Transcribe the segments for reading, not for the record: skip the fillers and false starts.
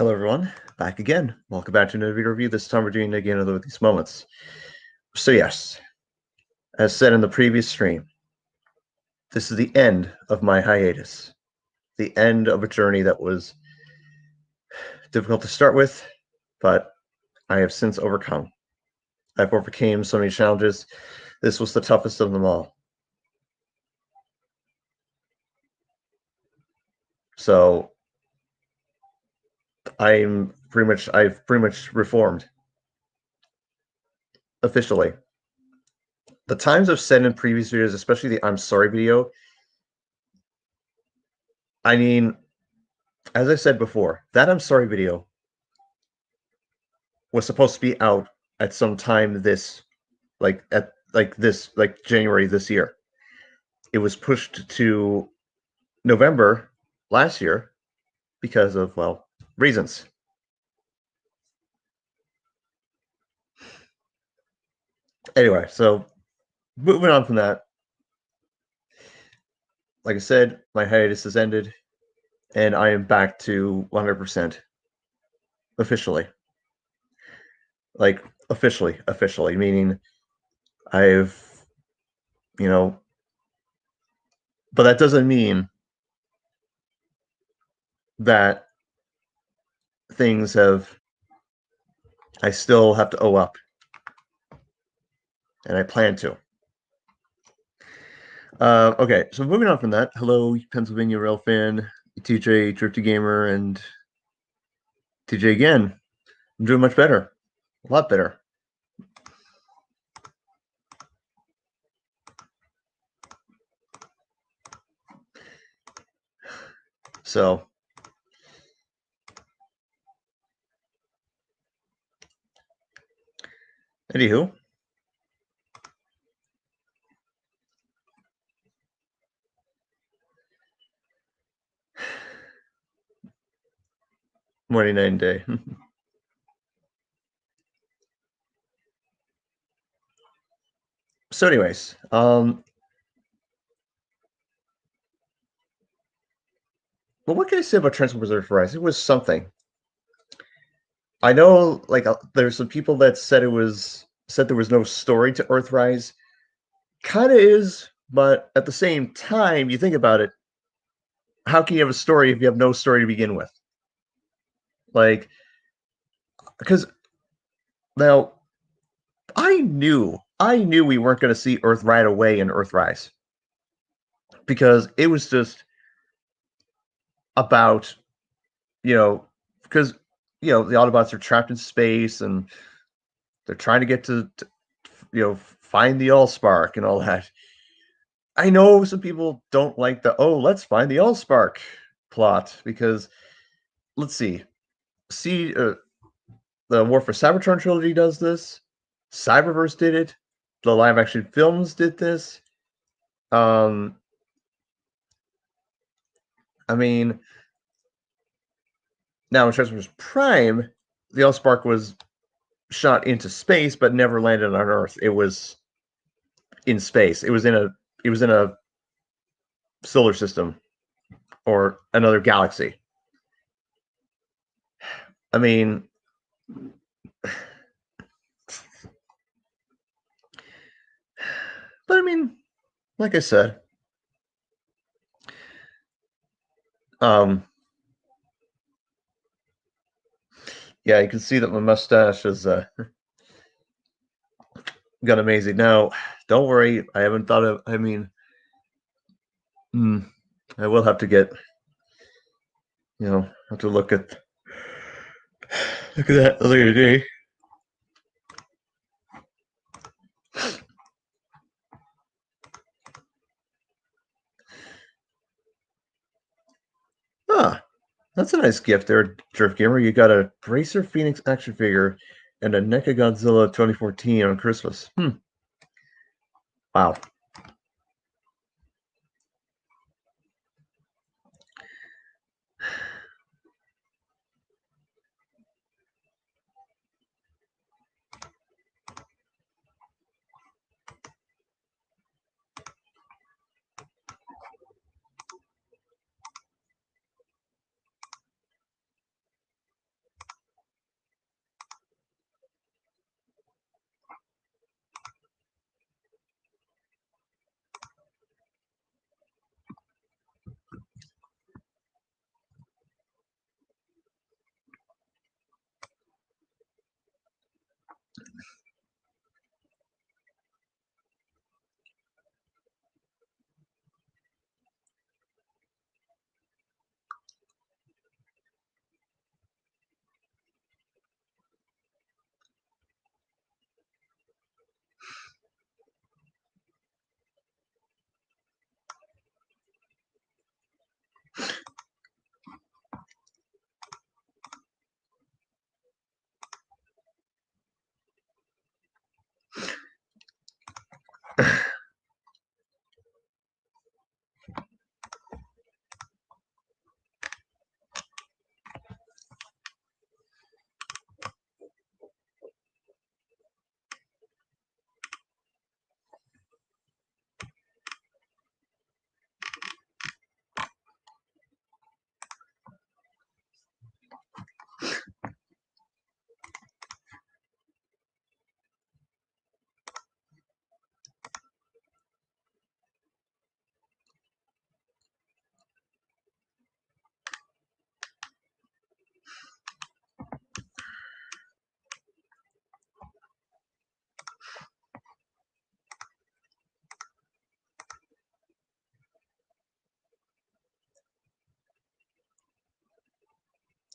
Hello, everyone. Back again. Welcome back to another video review. This time we're doing again another of these moments. So yes, as said in the previous stream, this is the end of my hiatus. The end of a journey that was difficult to start with, but I have since overcome. I've overcame so many challenges. This was the toughest of them all. So I've pretty much reformed. Officially. The times I've said in previous videos, especially the I'm sorry video, I mean, as I said before, that I'm sorry video was supposed to be out at some time January this year. It was pushed to November last year because of, well, reasons. Anyway, so moving on from that, like I said, my hiatus has ended and I am back to 100% officially. Like officially, meaning I've, but that doesn't mean that I still have to owe up, and I plan to. Okay, so moving on from that, hello, Pennsylvania Rail fan, TJ, Drifty Gamer, and TJ again. I'm doing much better, a lot better. So, anywho, morning, night, and day. So, anyways, but what can I say about Transformers Earthrise? It was something. I know, like, there's some people that said there was no story to Earthrise. Kind of is, but at the same time, you think about it, how can you have a story if you have no story to begin with? Like, because now I knew we weren't going to see Earth right away in Earthrise because it was just about, because the Autobots are trapped in space and they're trying to get to find the Allspark and all that. I know some people don't like let's find the Allspark plot because let's see, the War for Cybertron trilogy does this. Cyberverse did it. The live action films did this. I mean, now in Transformers Prime, the Allspark was shot into space but never landed on Earth. It was in space. It was in a solar system or another galaxy. I mean, but I mean, like I said, yeah, you can see that my mustache has got amazing. Now, don't worry, I haven't thought of. I mean, I will have to get, have to look at that later today. Ah, that's a nice gift there, Drift Gamer. You got a Bracer Phoenix action figure and a NECA Godzilla 2014 on Christmas. Wow.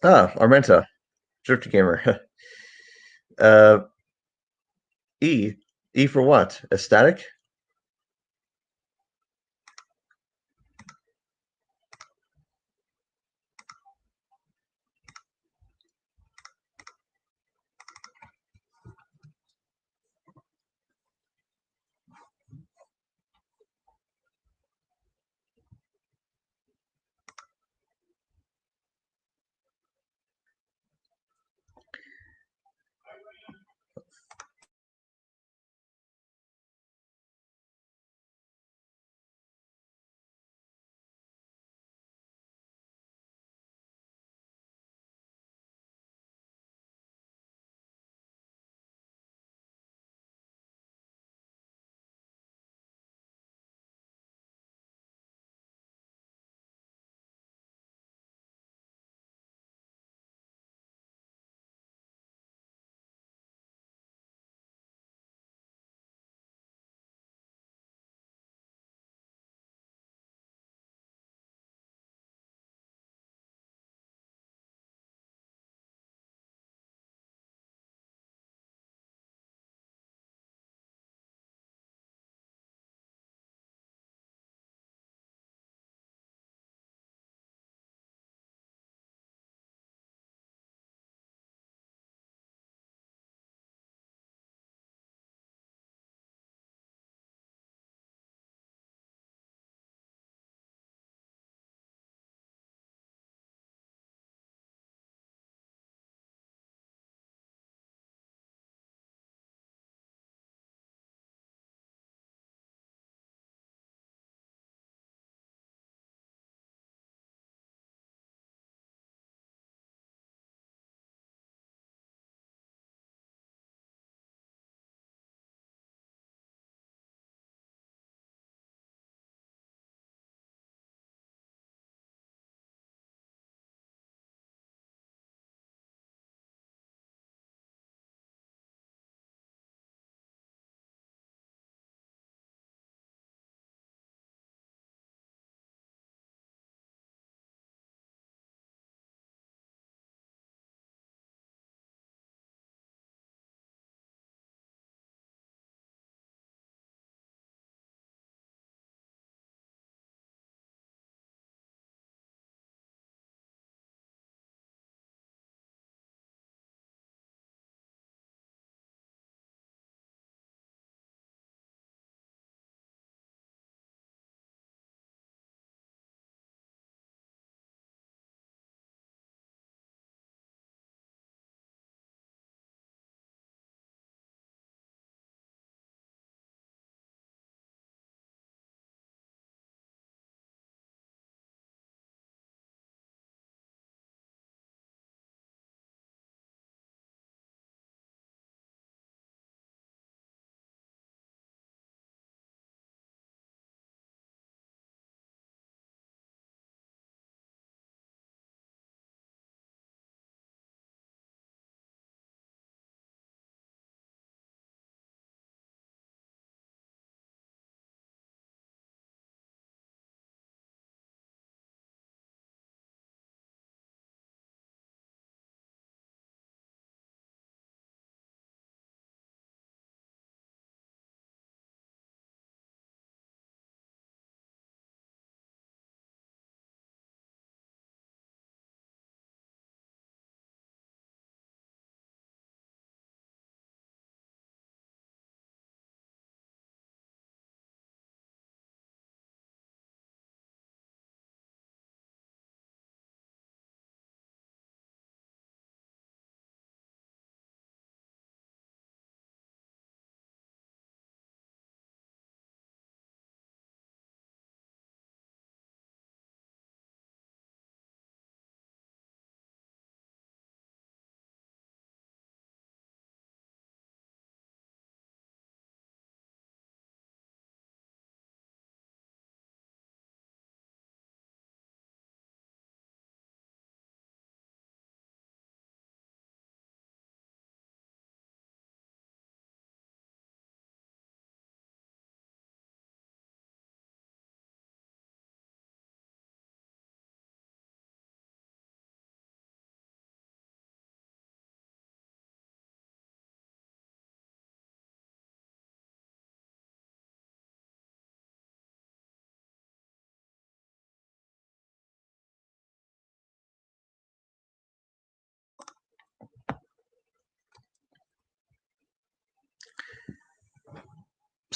Ah, Armenta, Drifter Gamer. uh, E. E for what? Ecstatic?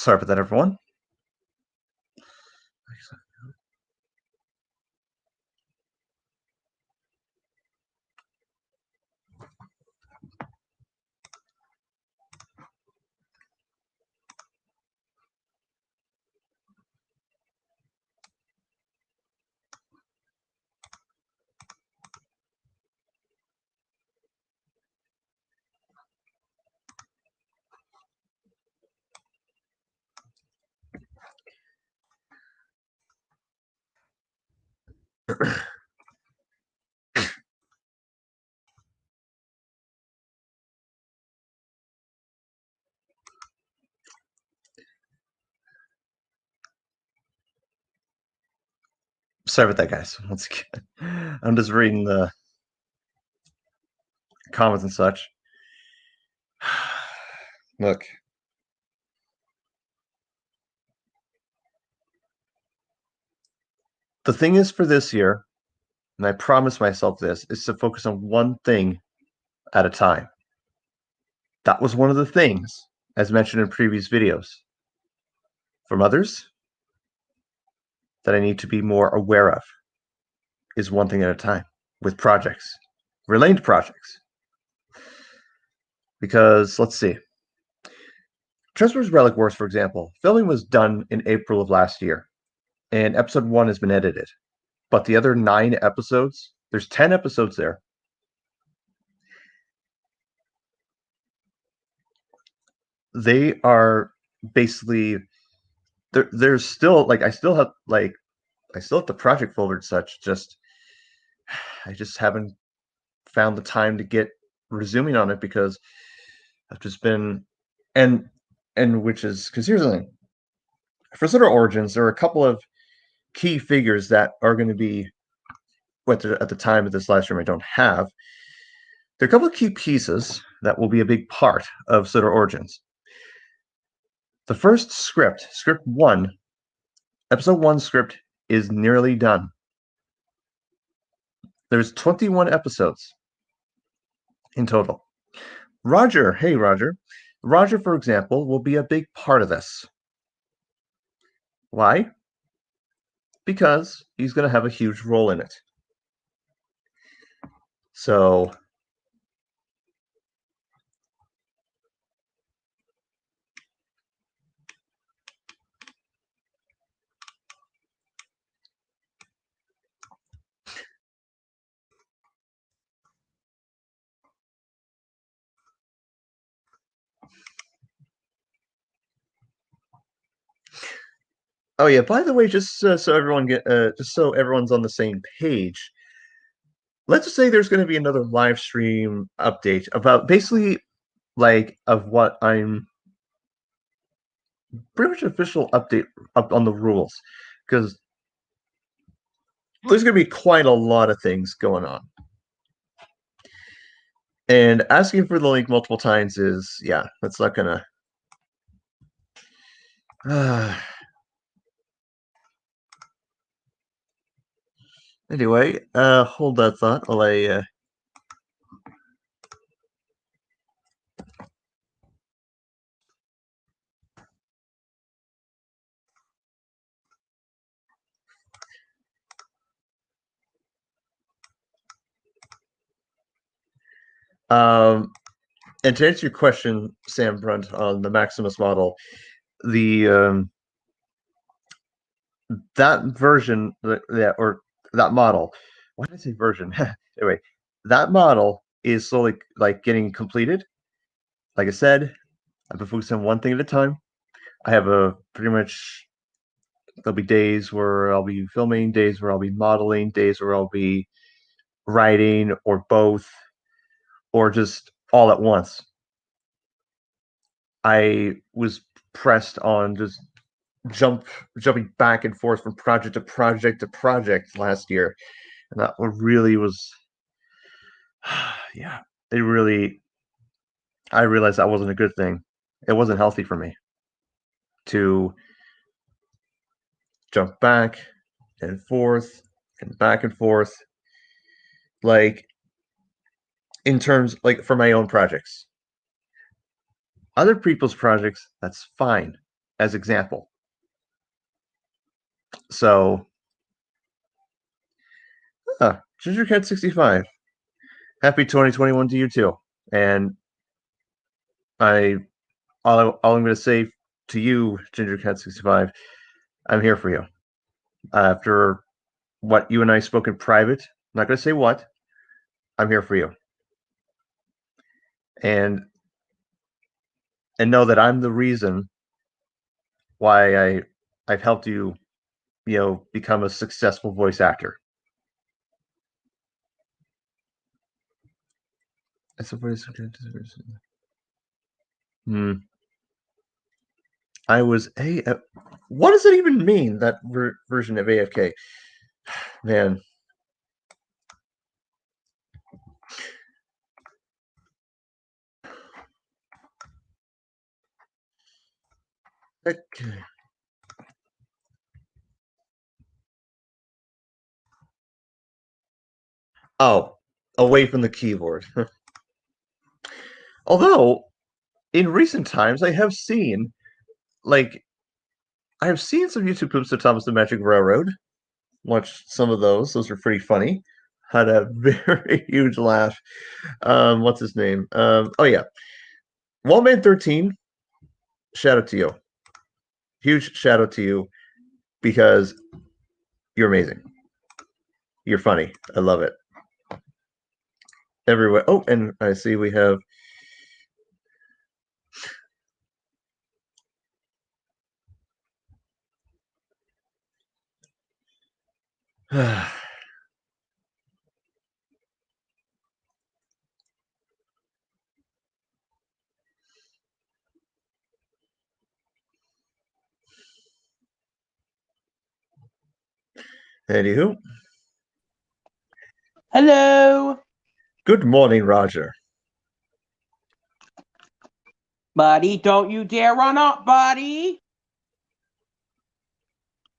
Sorry about that, everyone. Sorry about that, guys. Once again, I'm just reading the comments and such. Look. The thing is for this year, and I promise myself this, is to focus on one thing at a time. That was one of the things, as mentioned in previous videos. From others, that I need to be more aware of is one thing at a time with projects, related projects. Because, let's see. Transformers Relic Wars, for example, filming was done in April of last year, and episode 1 has been edited. But the other 9 episodes, there's 10 episodes there. They are basically there's still I still have the project folder and such. Just I just haven't found the time to get resuming on it because I've just been and which is because here's the thing. For Solar Origins, there are a couple of key figures that are going to be at the time of this live stream I don't have. There are a couple of key pieces that will be a big part of Solar Origins. The first script 1, episode 1 script is nearly done. There's 21 episodes in total. Roger, hey Roger. Roger, for example, will be a big part of this. Why? Because he's going to have a huge role in it. So, oh yeah, by the way, just so everyone's on the same page, let's just say there's going to be another live stream update about basically of what I'm pretty much official update up on the rules because there's going to be quite a lot of things going on. And asking for the link multiple times is, yeah, that's not gonna. Anyway, hold that thought while I. And to answer your question, Sam Brunt, on the Maximus model, the that version or that model. Why did I say version? Anyway, that model is slowly getting completed. Like I said, I've been focusing on one thing at a time. I have a pretty much there'll be days where I'll be filming, days where I'll be modeling, days where I'll be writing, or both, or just all at once. I was pressed on just jumping back and forth from project to project to project last year, and that really was, yeah, it really. I realized that wasn't a good thing. It wasn't healthy for me to jump back and forth and back and forth, in terms for my own projects. Other people's projects, that's fine. as example. So, GingerCat65, happy 2021 to you too. And all I'm going to say to you, GingerCat65, I'm here for you. After what you and I spoke in private, I'm not going to say what, I'm here for you. And know that I'm the reason why I've helped you, become a successful voice actor. I suppose. I was what does it even mean, that version of AFK? Man. Okay. Oh, away from the keyboard. Although, in recent times, I have seen, some YouTube clips of Thomas the Magic Railroad. Watched some of those. Those were pretty funny. Had a very huge laugh. What's his name? Oh yeah, Wallman13. Shout out to you. Huge shout out to you, because you're amazing. You're funny. I love it. Everywhere. Oh, and I see we have. Anywho. Hello. Good morning, Roger. Buddy, don't you dare run up, buddy.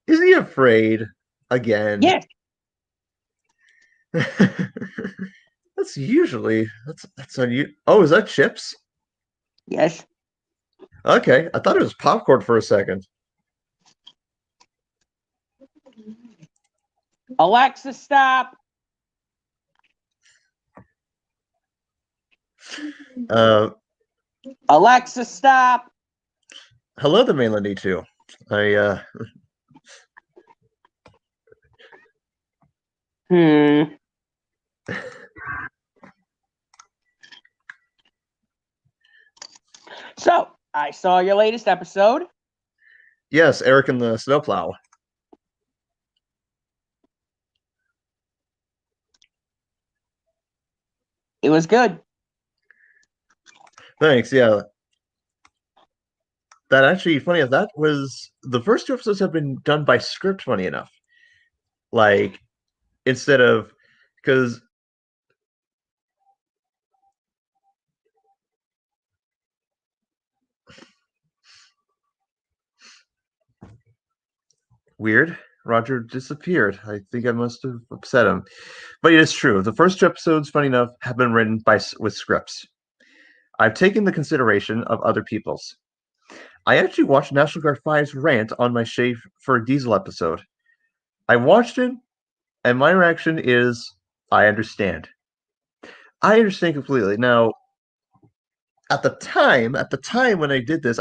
Is he afraid again? Yes. That's usually that's unusual. Oh, is that chips? Yes. Okay, I thought it was popcorn for a second. Alexa, stop. Alexa, stop. Hello, the mainland E2. So, I saw your latest episode. Yes, Eric and the Snowplow. It was good. Thanks, yeah. That actually, funny enough, that was the first two episodes have been done by script, funny enough. Like, instead of, because weird, Roger disappeared. I think I must have upset him. But it is true. The first two episodes, funny enough, have been written with scripts. I've taken the consideration of other people's. I actually watched National Guard 5's rant on my Shave for Diesel episode. I watched it, and my reaction is, I understand. I understand completely. Now, at the time when I did this,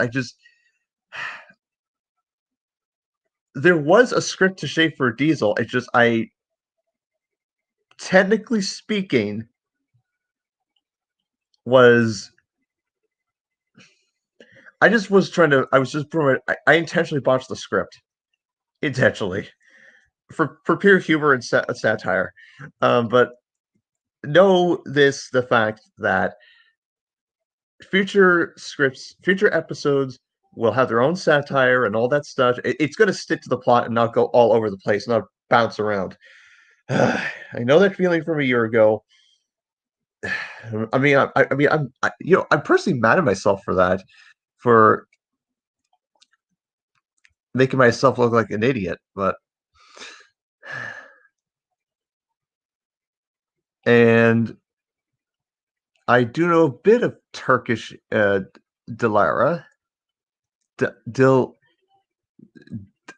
there was a script to Shave for Diesel. It's just, technically speaking, I I intentionally botched the script. Intentionally. For pure humor and satire. But know the fact that future episodes will have their own satire and all that stuff. It's going to stick to the plot and not go all over the place, not bounce around. I know that feeling from a year ago. I mean, I'm personally mad at myself for that, for making myself look like an idiot, but and I do know a bit of Turkish Dilara.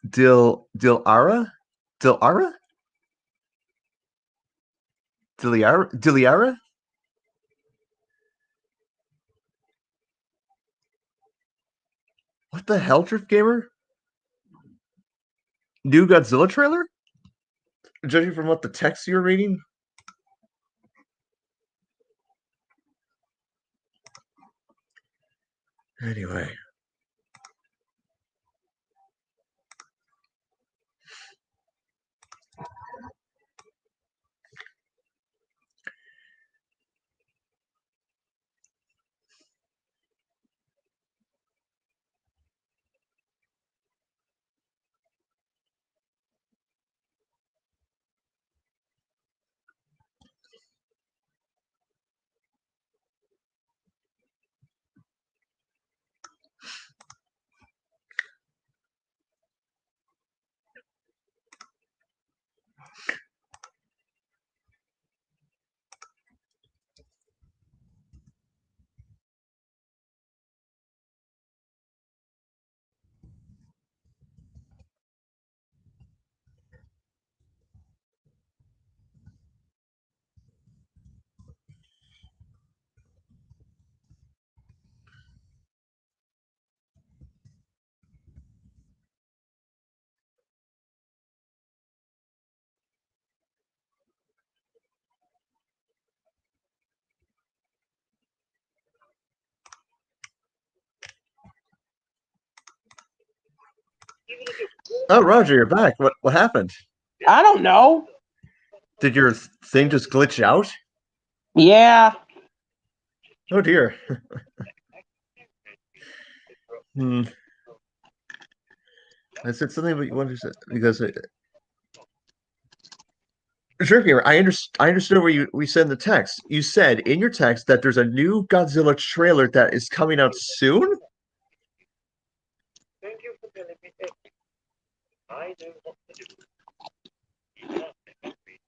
Diliara? Diliara? What the hell, Drift Gamer? New Godzilla trailer? Judging from what the text you're reading? Anyway. Oh, Roger, you're back. What happened? I don't know. Did your thing just glitch out? Yeah. Oh dear. I said something about you wanted to say because sure, Gamer, I understood where we said in the text. You said in your text that there's a new Godzilla trailer that is coming out soon. Thank you for telling me everything. I know what to do. You can't let me.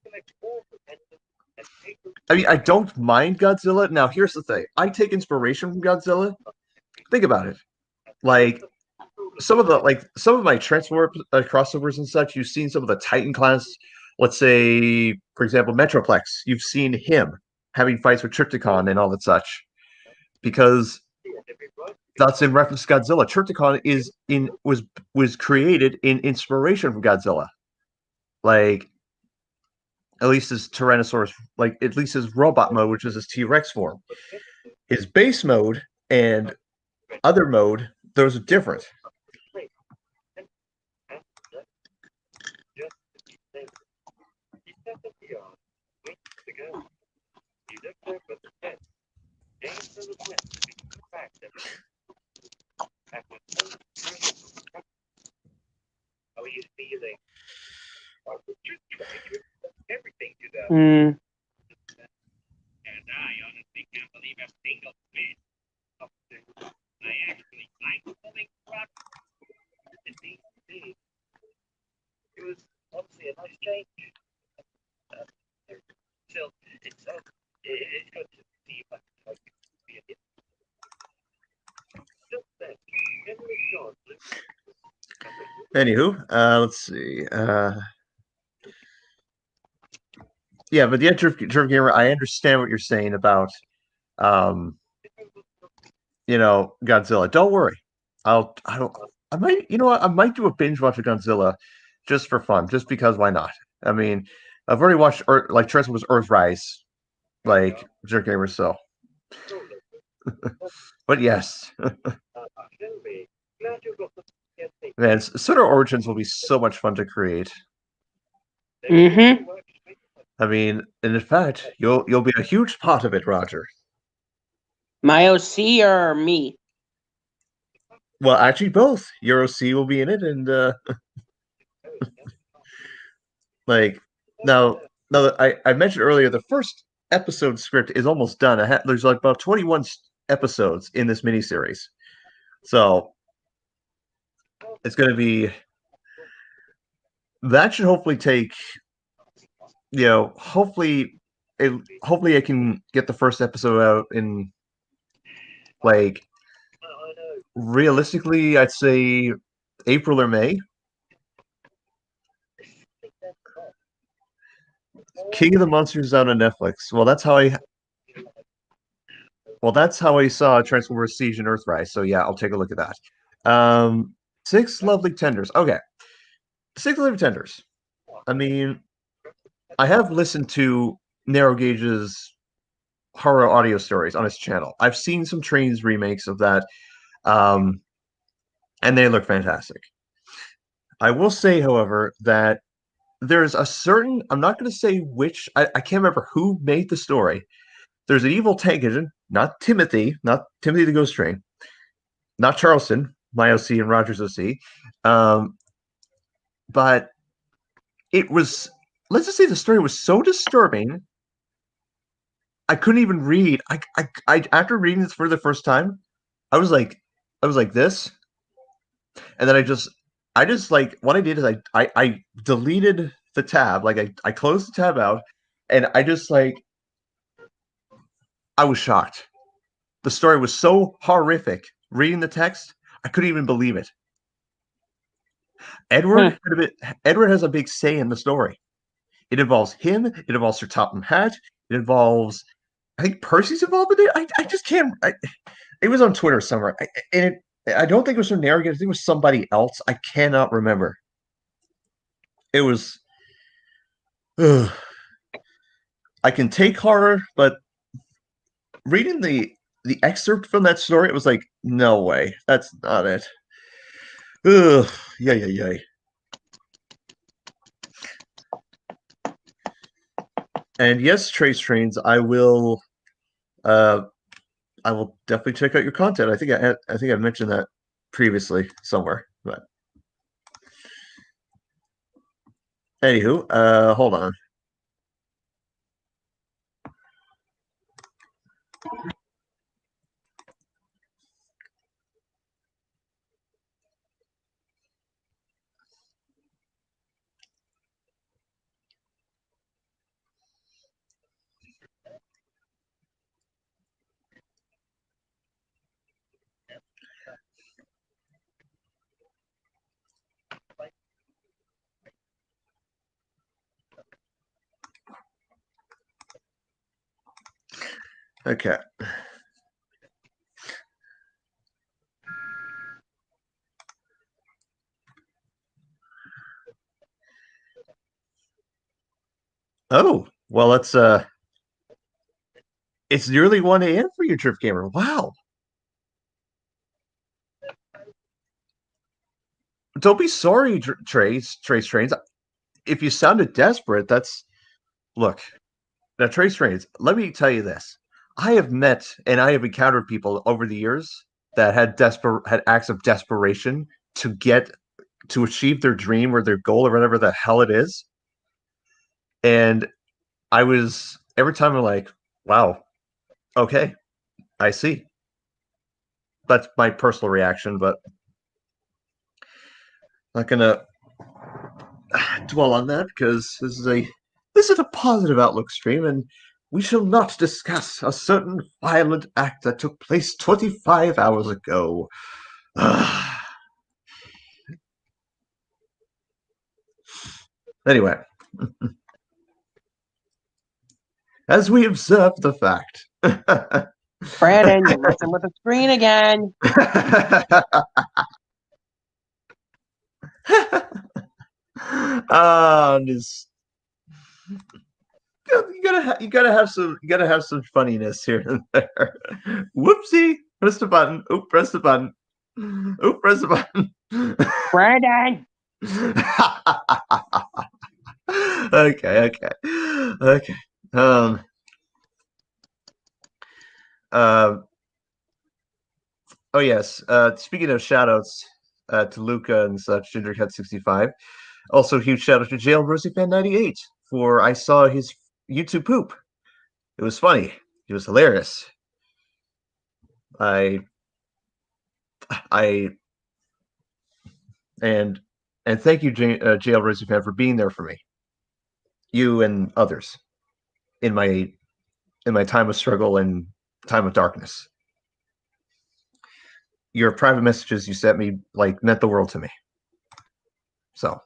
Collect all the pendants and take them. I mean, I don't mind Godzilla. Now, here's the thing. I take inspiration from Godzilla. Think about it. Like some of my Transformer crossovers and such, you've seen some of the Titan class. Let's say, for example, Metroplex. You've seen him having fights with Trypticon and all that such, because that's in reference to Godzilla. Trypticon was created in inspiration from Godzilla. Like at least his Tyrannosaurus, like at least his robot mode, which is his T-Rex form. His base mode and other mode, those are different. How are you feeling? I was just trying to explain everything to them. Mm. And I honestly can't believe a single bit of this. I actually like pulling rock. It was obviously a nice change. Still, it's good to see if I can help you be a hit. Just then, Henry Shaw. Anywho, let's see. Yeah, but the Drift Gamer, I understand what you're saying about, Godzilla. Don't worry. I might, I might do a binge watch of Godzilla just for fun, just because why not? I mean, I've already watched Transformers Earthrise, like Drift Gamer, so. But yes. Man, Solar Origins will be so much fun to create. Mm-hmm. I mean, and in fact, you'll be a huge part of it, Roger. My OC or me? Well, actually, both. Your OC will be in it, and like now that I mentioned earlier, the first episode script is almost done. There's like about 21 episodes in this miniseries, so it's going to be that should hopefully take hopefully I can get the first episode out in like realistically, I'd say April or May. King of the Monsters out on Netflix. That's how I saw Transformers Siege and Earthrise. So yeah, I'll take a look at that. Six Lovely Tenders. Okay. Six Lovely Tenders. I mean, I have listened to Narrow Gauge's horror audio stories on his channel. I've seen some Trains remakes of that, and they look fantastic. I will say, however, that there's a certain, I'm not going to say which, I can't remember who made the story. There's an evil tank engine, not Timothy the Ghost Train, not Charleston, my OC and Rogers OC, but it was, let's just say the story was so disturbing, I couldn't even read. I after reading this for the first time, I was like this, and then I just like what I did is I deleted the tab, like I closed the tab out, and I just like I was shocked. The story was so horrific. Reading the text, I couldn't even believe it. Edward has a big say in the story. It involves him. It involves Sir Topham Hatt. It involves, I think Percy's involved in it. I just can't. It was on Twitter somewhere, I don't think it was from Narragansett. I think it was somebody else. I cannot remember. It was. Ugh. I can take horror, but reading the excerpt from that story, it was like, no way, that's not it. Ugh, yay. And yes, Trace Trains, I will definitely check out your content. I think I mentioned that previously somewhere, but anywho, hold on. Okay. Oh, well, it's nearly 1 a.m. for you, Trip Gamer. Wow. Don't be sorry, Trace Trains. If you sounded desperate, look. Now, Trace Trains, let me tell you this. I have met and I have encountered people over the years that had acts of desperation to achieve their dream or their goal or whatever the hell it is. And every time I'm like, wow, okay, I see. That's my personal reaction, but I'm not gonna dwell on that because this is a positive outlook stream, and we shall not discuss a certain violent act that took place 25 hours ago. Anyway, as we observe the fact. Brandon, you're messing with the screen again. Just you gotta have some funniness here and there. Whoopsie! Press the button. Oh, press the button. Oh, press the button. Brandon. Okay. Oh yes. Speaking of shoutouts to Luca and such, GingerCat65. Also, huge shout out to Jail Rosie Fan 98 for I saw his YouTube poop. It was funny. It was hilarious. I and thank you, JL Rosie Fan, for being there for me. You and others in my time of struggle and time of darkness. your private messages you sent me like meant the world to me. So,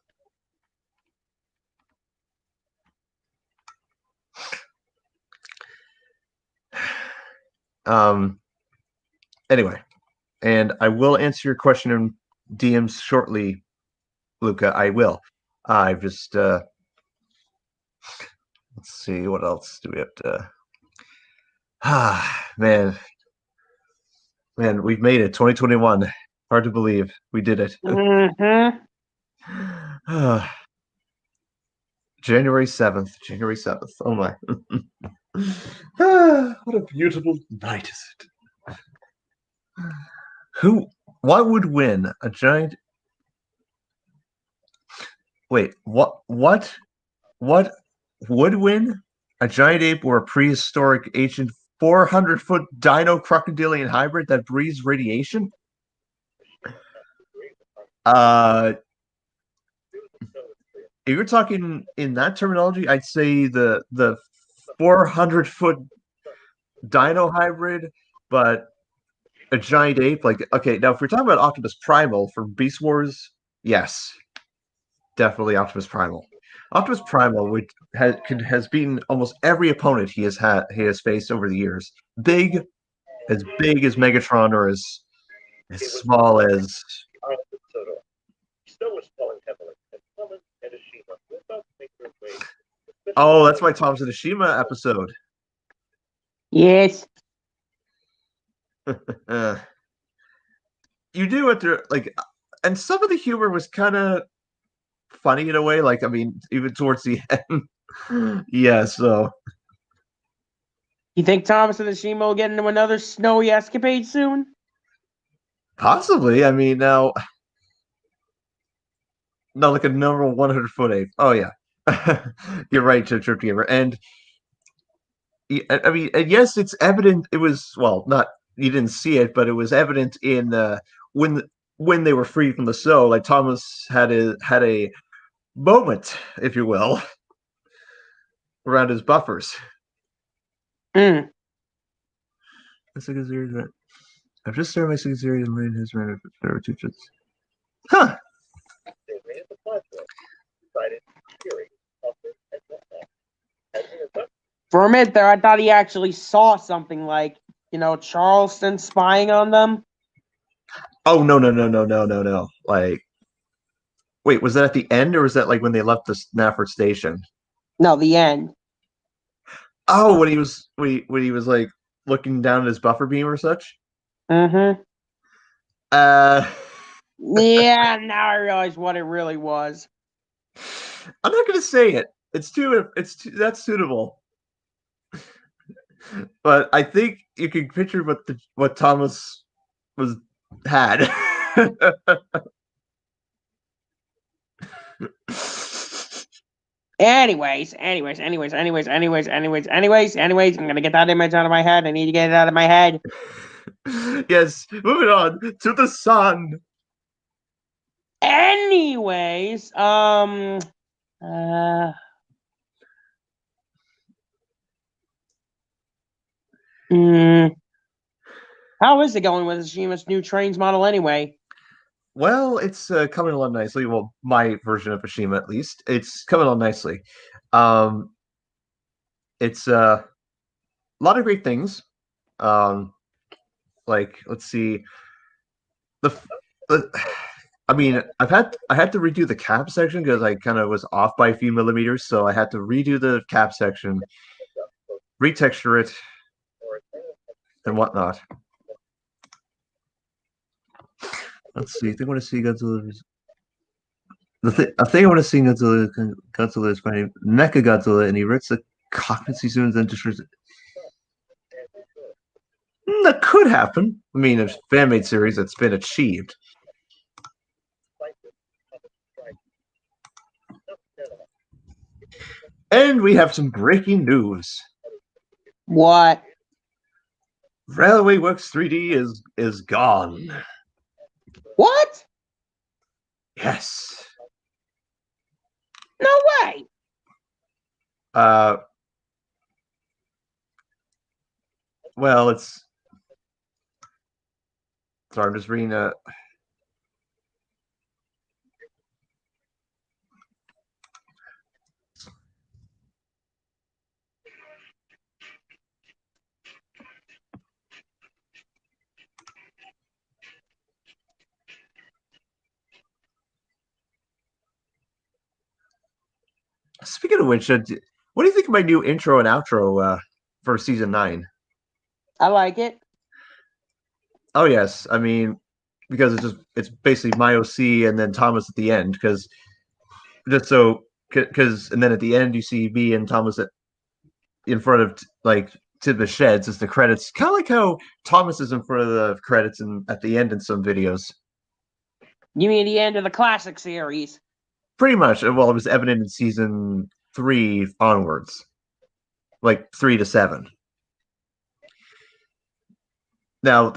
anyway, and I will answer your question in DMs shortly, Luca. I will. I've just let's see, what else do we have to? Man, we've made it. 2021. Hard to believe we did it. Mm-hmm. January 7th. January 7th. Oh my. What a beautiful night is it? What would win? A giant. Wait, what would win? A giant ape or a prehistoric ancient 400-foot dino crocodilian hybrid that breathes radiation? If you're talking in that terminology, I'd say the 400-foot dino hybrid, but a giant ape. Like, okay, now if we're talking about Optimus Primal from Beast Wars, yes, definitely Optimus Primal. Optimus Primal has beaten almost every opponent he has faced over the years. Big as Megatron, or as small as. Oh, that's my Tom Tsushima episode. Yes. You do it to like, and some of the humor was kind of funny in a way. Like, I mean, even towards the end. Yeah. So. You think Thomas and the Shima will get into another snowy escapade soon? Possibly. I mean, now. No, like a normal 100-foot ape. Oh yeah, you're right, Trip Gamer. And I mean, and yes, it's evident. It was, well, not, you didn't see it, but it was evident in when when they were free from the snow. Like Thomas had a moment, if you will, around his buffers. Mm. I've just started my second series and made his random for 2 trips. Huh. For a minute there, I thought he actually saw something like, Charleston spying on them. Oh no! Like, wait, was that at the end, or was that like when they left the Snafford station? No, the end. Oh, when he was like looking down at his buffer beam or such. Mm-hmm. Uh, Yeah, now I realize what it really was. I'm not gonna say it. That's suitable. But I think you can picture what Thomas had. Anyways, I'm gonna get that image out of my head. I need to get it out of my head. Yes, moving on to the sun. Anyways, how is it going with Shima's new trains model anyway? Well, it's coming along nicely. Well, my version of Ashima, at least, it's coming along nicely. It's a lot of great things. Like, let's see, the I mean, I had to redo the cap section because I kind of was off by a few millimeters, so I had to redo the cap section, retexture it, and whatnot. Let's see. I think I want to see Godzilla's. I think I want to see Godzilla is funny. Mecha Godzilla, and he rips the cockpit zooms and destroys it. That could happen. I mean, a fan-made series that's been achieved. And we have some breaking news. What? Railway Works 3D is gone. What? Yes. No way. Well, it's Sorry, I'm just reading Speaking of which, what do you think of my new intro and outro for season 9? I like it. Oh yes, I mean because it's basically my OC and then Thomas at the end because and then at the end you see me and Thomas in front of like to the sheds as the credits, kind of like how Thomas is in front of the credits and at the end in some videos. You mean the end of the classic series? Pretty much. Well, it was evident in season 3 onwards, like 3 to 7. Now,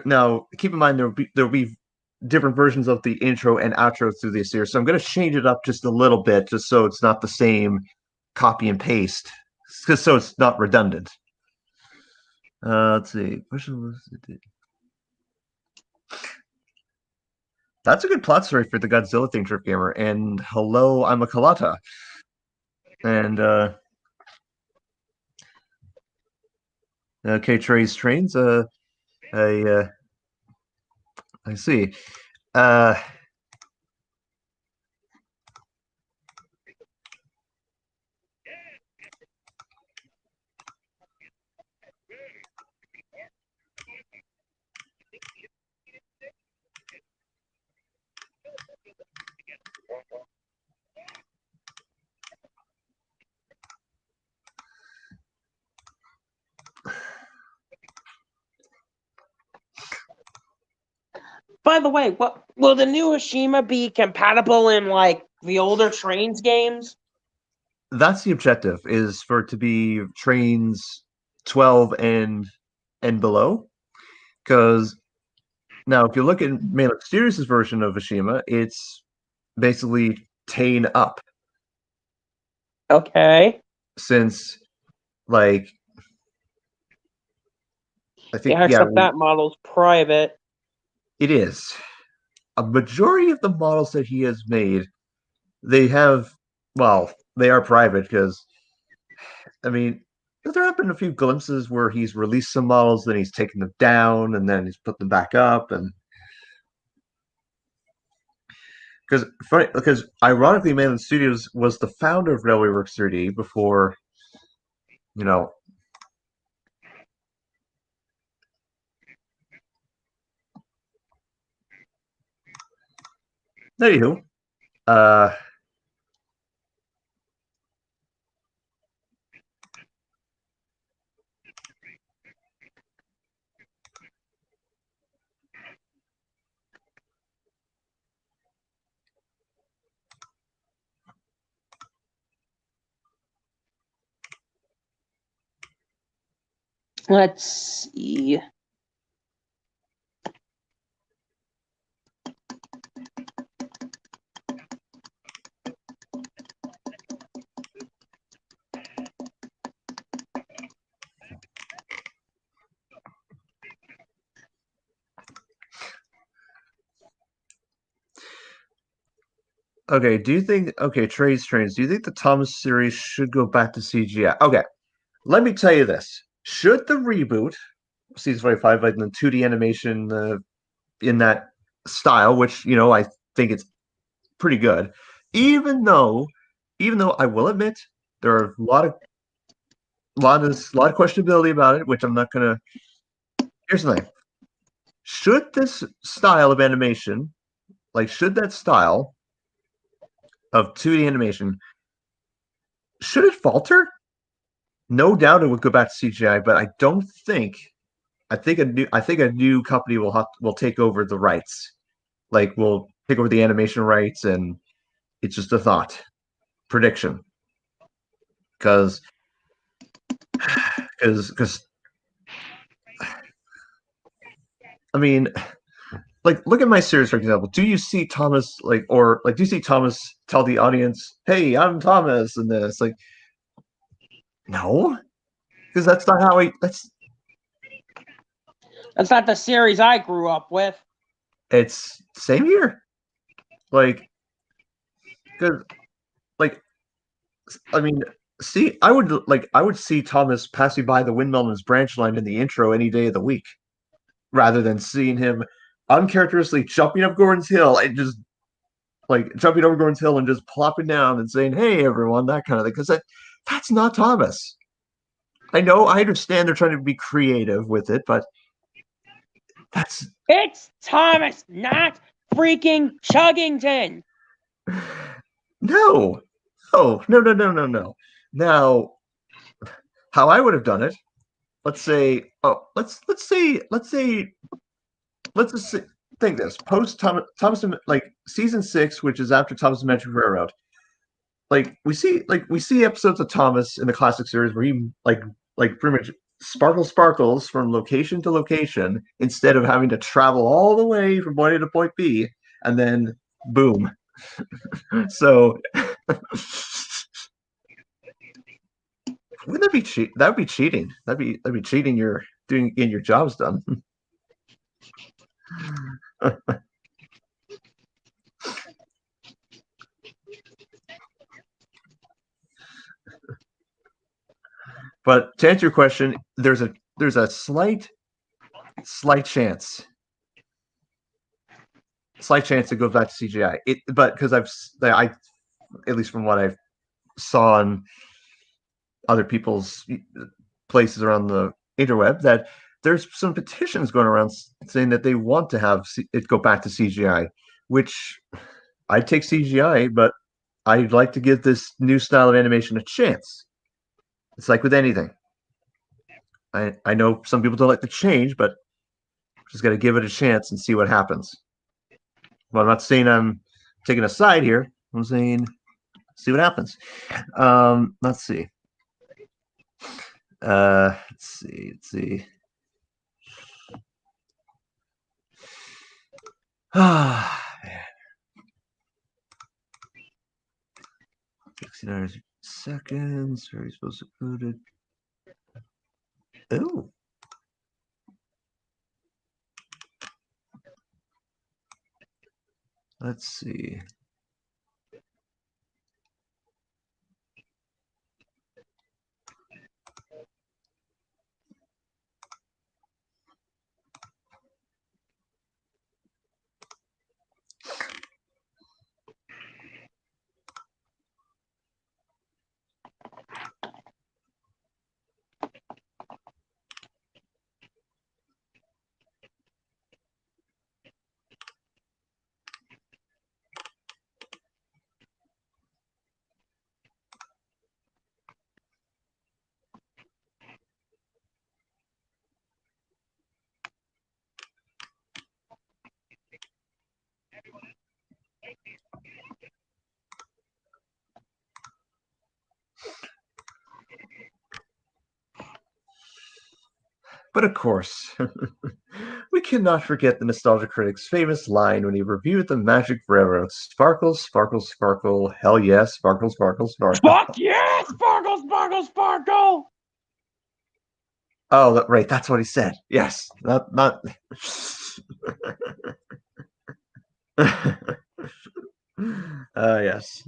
now keep in mind there'll be different versions of the intro and outro through this series, so I'm going to change it up just a little bit, just so it's not the same copy and paste, just so it's not redundant. Let's see. That's a good plot story for the Godzilla thing, Trip Gamer. And hello, I'm a Kalata. And okay, Trey's trains. I see. By the way, what will the new Hashima be compatible in like the older Trains games? That's the objective, is for it to be trains 12 and below. Because now, if you look at Malik Sirius's version of Ashima, it's basically Tane up. Okay. Since, like, I think, Yeah, except that model's private. it is. A majority of the models that he has made, they have, well, they are private because, I mean, there have been a few glimpses where he's released some models, then he's taken them down, and then he's put them back up, and because ironically, Mainland Studios was the founder of Railway Works 3D before, you know. Anywho, Let's see. okay, Trey's Trains, do you think the Thomas series should go back to CGI? Okay, let me tell you this. Should the reboot, season 45, like the 2D animation in that style, which, I think it's pretty good, even though I will admit there are a lot of questionability about it, which I'm not gonna. Here's the thing: should this style of animation, should that style of 2D animation, should it falter? No doubt it would go back to CGI, but I don't think. I think a new company will take over the rights. Like, will take over the animation rights, and it's just a thought, prediction, because I mean, look at my series, for example. Do you see Thomas, do you see Thomas tell the audience, "Hey, I'm Thomas," and this, no, because that's not how he. That's not the series I grew up with. It's same here. Like, because, like, I mean, see, I would see Thomas passing by the windmill and his branch line in the intro any day of the week, rather than seeing him uncharacteristically jumping up Gordon's Hill and just like jumping over Gordon's Hill and just plopping down and saying, "Hey, everyone," that kind of thing. Because that's not Thomas. I know, I understand they're trying to be creative with it, but it's Thomas, not freaking Chuggington. No. Oh, no. Now, how I would have done it, let's just think this. Post Thomas, like season 6, which is after Thomas Magic Railroad. We see episodes of Thomas in the classic series where he pretty much sparkles from location to location instead of having to travel all the way from point A to point B and then boom. So wouldn't that be cheat? That would be cheating. That'd be cheating. You're getting your jobs done. But to answer your question, there's a slight chance it goes back to CGI. But because I at least from what I saw on other people's places around the interweb, that there's some petitions going around saying that they want to have it go back to CGI, which I'd take CGI, but I'd like to give this new style of animation a chance. It's like with anything. I know some people don't like the change, but just got to give it a chance and see what happens. Well, I'm not saying I'm taking a side here. I'm saying see what happens. Let's see. Let's see. Ah, 69 seconds. Are you supposed to put it? Oh. Let's see. But of course, we cannot forget the nostalgia critic's famous line when he reviewed the Magic Railroad: "Sparkle, sparkle, sparkle, hell yes, sparkle, sparkle, sparkle." Fuck yeah, sparkle, sparkle, sparkle. Oh, right, that's what he said. Yes, not. Yes.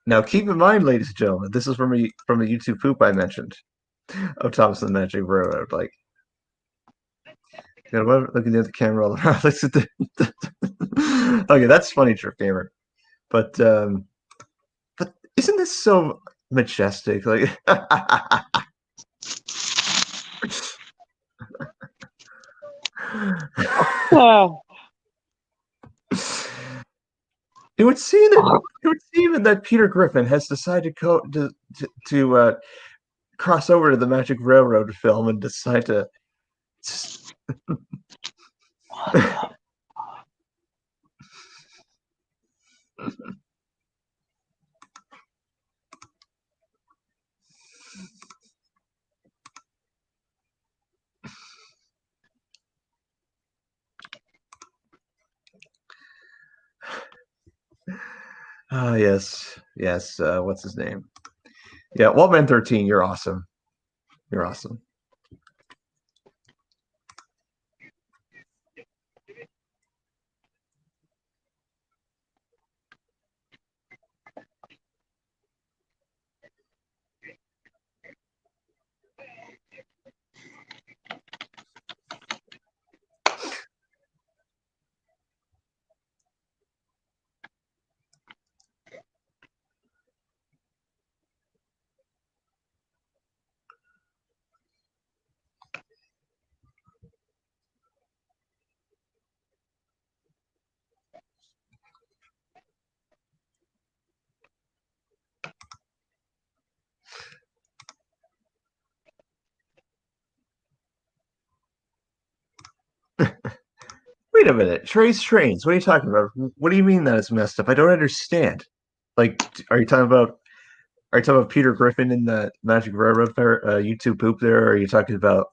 Now, keep in mind, ladies and gentlemen, this is from a YouTube poop I mentioned of Thomas and the Magic Railroad. Like, looking at the camera all around. Looks at the. Okay, that's funny, Trip Gamer. But isn't this so majestic? Like, Wow. it would seem that Peter Griffin has decided to cross over to the Magic Railroad film and decide to. Ah, yes, yes. What's his name? Yeah, Waltman 13. You're awesome. You're awesome. Wait a minute, Trace Trains. What are you talking about? What do you mean that it's messed up? I don't understand. Like, are you talking about? Are you talking about Peter Griffin in the Magic Railroad YouTube poop there? Or are you talking about?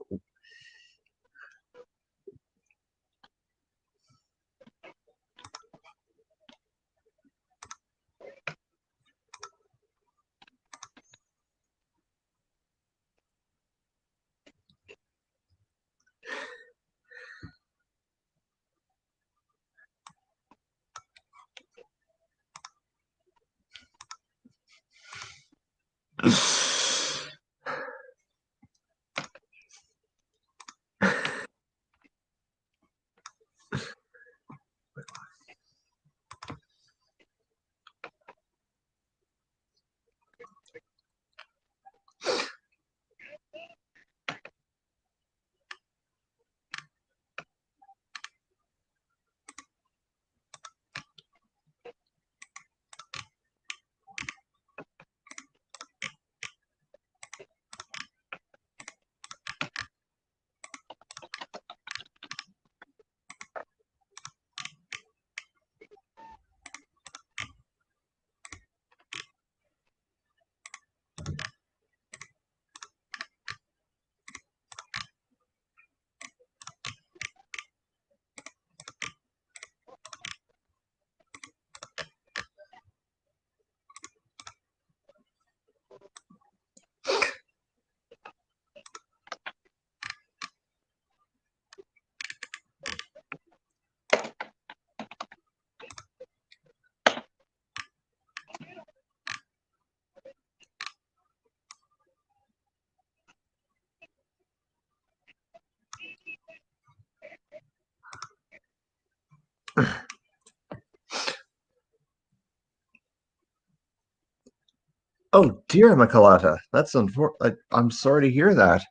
Oh dear, Makalata. That's unfortunate. I'm sorry to hear that.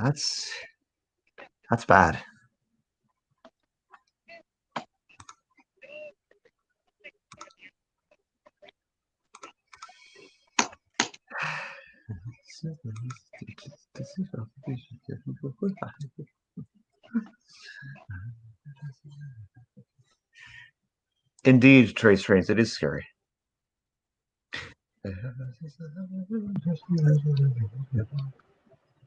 That's that's bad. Indeed, Trace Trains. It is scary.